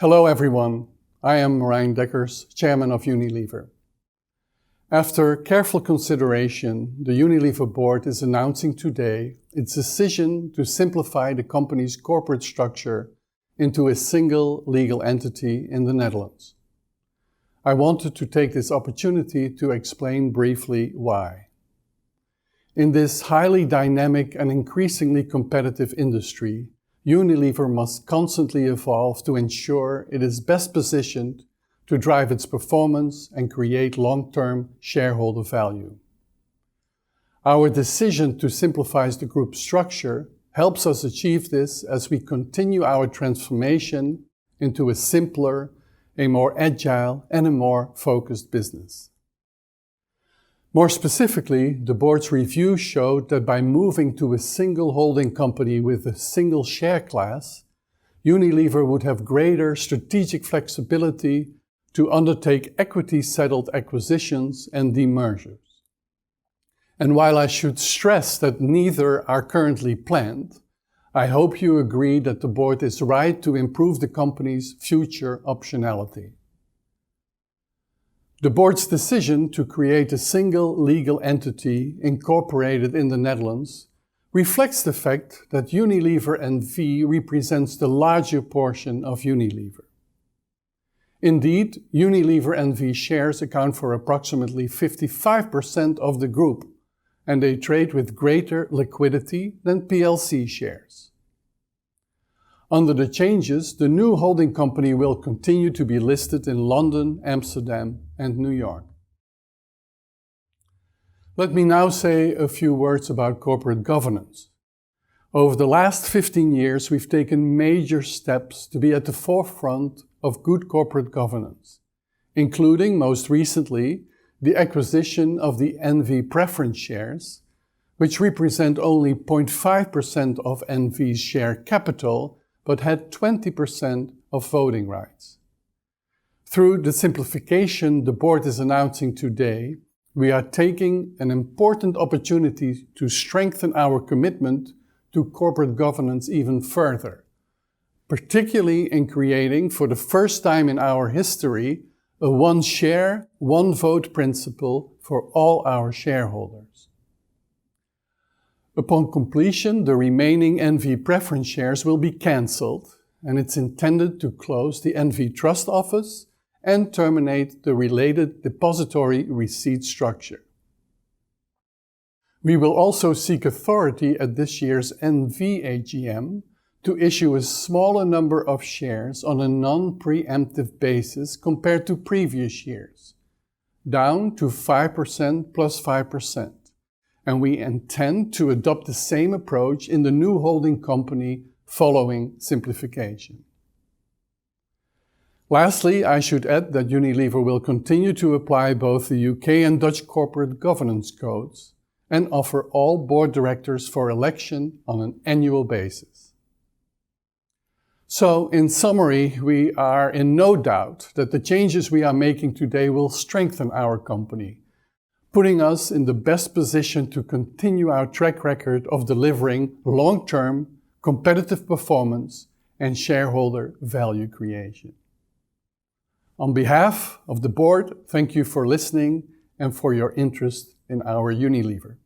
Hello everyone, I am Marijn Dekkers, Chairman of Unilever. After careful consideration, the Unilever board is announcing today its decision to simplify the company's corporate structure into a single legal entity in the Netherlands. I wanted to take this opportunity to explain briefly why. In this highly dynamic and increasingly competitive industry, Unilever must constantly evolve to ensure it is best positioned to drive its performance and create long-term shareholder value. Our decision to simplify the group structure helps us achieve this as we continue our transformation into a simpler, a more agile and a more focused business. More specifically, the board's review showed that by moving to a single holding company with a single share class, Unilever would have greater strategic flexibility to undertake equity-settled acquisitions and demergers. And while I should stress that neither are currently planned, I hope you agree that the board is right to improve the company's future optionality. The board's decision to create a single legal entity incorporated in the Netherlands reflects the fact that Unilever NV represents the larger portion of Unilever. Indeed, Unilever NV shares account for approximately 55% of the group, and they trade with greater liquidity than PLC shares. Under the changes, the new holding company will continue to be listed in London, Amsterdam, and New York. Let me now say a few words about corporate governance. Over the last 15 years, we've taken major steps to be at the forefront of good corporate governance, including, most recently, the acquisition of the NV preference shares, which represent only 0.5% of NV's share capital, but had 20% of voting rights. Through the simplification the board is announcing today, we are taking an important opportunity to strengthen our commitment to corporate governance even further, particularly in creating, for the first time in our history, a one share, one vote principle for all our shareholders. Upon completion, the remaining NV preference shares will be cancelled, and it's intended to close the NV Trust Office and terminate the related depository receipt structure. We will also seek authority at this year's NV AGM to issue a smaller number of shares on a non-preemptive basis compared to previous years, down to 5% plus 5%. And we intend to adopt the same approach in the new holding company following simplification. Lastly, I should add that Unilever will continue to apply both the UK and Dutch corporate governance codes and offer all board directors for election on an annual basis. So, in summary, we are in no doubt that the changes we are making today will strengthen our company, putting us in the best position to continue our track record of delivering long-term, competitive performance and shareholder value creation. On behalf of the board, thank you for listening and for your interest in our Unilever.